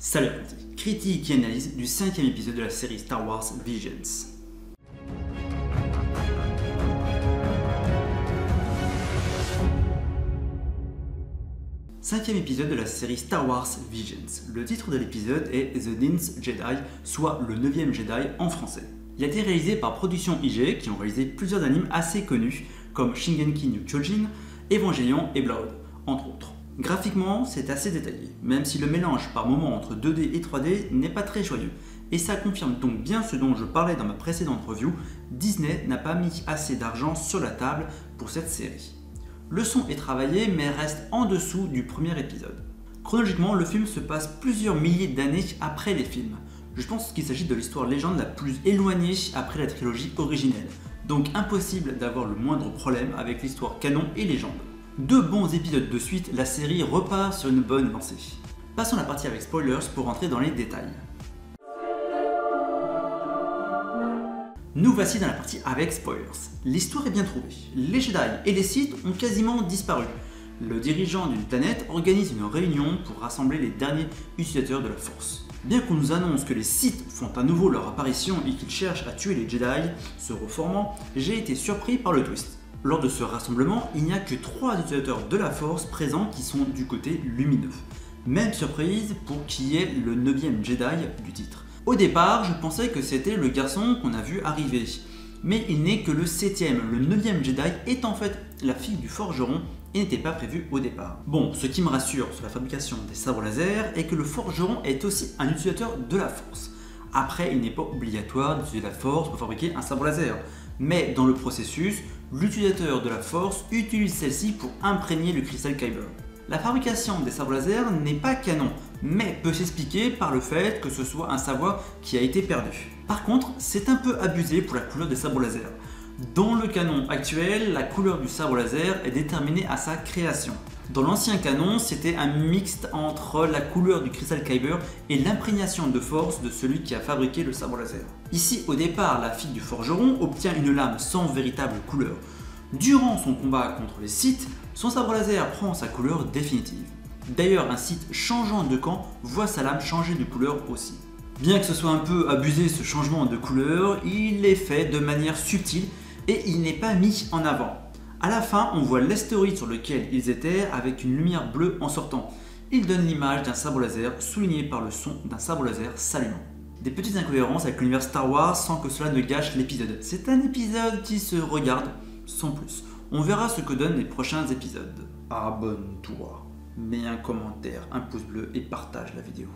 Salut à tous, critique et analyse du 5e épisode de la série Star Wars Visions. Cinquième épisode de la série Star Wars Visions. Le titre de l'épisode est The Ninth Jedi, soit le 9e Jedi en français. Il a été réalisé par Production IG, qui ont réalisé plusieurs animes assez connus, comme Shingeki no Kyojin, Evangelion et Blood, entre autres. Graphiquement, c'est assez détaillé, même si le mélange par moments entre 2D et 3D n'est pas très joyeux. Et ça confirme donc bien ce dont je parlais dans ma précédente review, Disney n'a pas mis assez d'argent sur la table pour cette série. Le son est travaillé mais reste en dessous du premier épisode. Chronologiquement, le film se passe plusieurs milliers d'années après les films. Je pense qu'il s'agit de l'histoire légende la plus éloignée après la trilogie originelle, donc impossible d'avoir le moindre problème avec l'histoire canon et légende. 2 bons épisodes de suite, la série repart sur une bonne lancée. Passons la partie avec spoilers pour rentrer dans les détails. Nous voici dans la partie avec spoilers. L'histoire est bien trouvée. Les Jedi et les Sith ont quasiment disparu. Le dirigeant d'une planète organise une réunion pour rassembler les derniers utilisateurs de la Force. Bien qu'on nous annonce que les Sith font à nouveau leur apparition et qu'ils cherchent à tuer les Jedi, se reformant, j'ai été surpris par le twist. Lors de ce rassemblement, il n'y a que 3 utilisateurs de la Force présents qui sont du côté lumineux. Même surprise pour qui est le 9e Jedi du titre. Au départ, je pensais que c'était le garçon qu'on a vu arriver. Mais il n'est que le 7e, le 9e Jedi est en fait la fille du forgeron et n'était pas prévu au départ. Bon, ce qui me rassure sur la fabrication des sabres laser est que le forgeron est aussi un utilisateur de la Force. Après, il n'est pas obligatoire d'utiliser la Force pour fabriquer un sabre laser. Mais dans le processus, l'utilisateur de la Force utilise celle-ci pour imprégner le cristal Kyber. La fabrication des sabres laser n'est pas canon, mais peut s'expliquer par le fait que ce soit un savoir qui a été perdu. Par contre, c'est un peu abusé pour la couleur des sabres laser. Dans le canon actuel, la couleur du sabre laser est déterminée à sa création. Dans l'ancien canon, c'était un mixte entre la couleur du cristal Kyber et l'imprégnation de force de celui qui a fabriqué le sabre laser. Ici, au départ, la fille du forgeron obtient une lame sans véritable couleur. Durant son combat contre les Sith, son sabre laser prend sa couleur définitive. D'ailleurs, un Sith changeant de camp voit sa lame changer de couleur aussi. Bien que ce soit un peu abusé ce changement de couleur, il est fait de manière subtile et il n'est pas mis en avant. A la fin, on voit l'astéroïde sur lequel ils étaient avec une lumière bleue en sortant. Il donne l'image d'un sabre laser souligné par le son d'un sabre laser s'allumant. Des petites incohérences avec l'univers Star Wars sans que cela ne gâche l'épisode. C'est un épisode qui se regarde sans plus. On verra ce que donnent les prochains épisodes. Abonne-toi, mets un commentaire, un pouce bleu et partage la vidéo.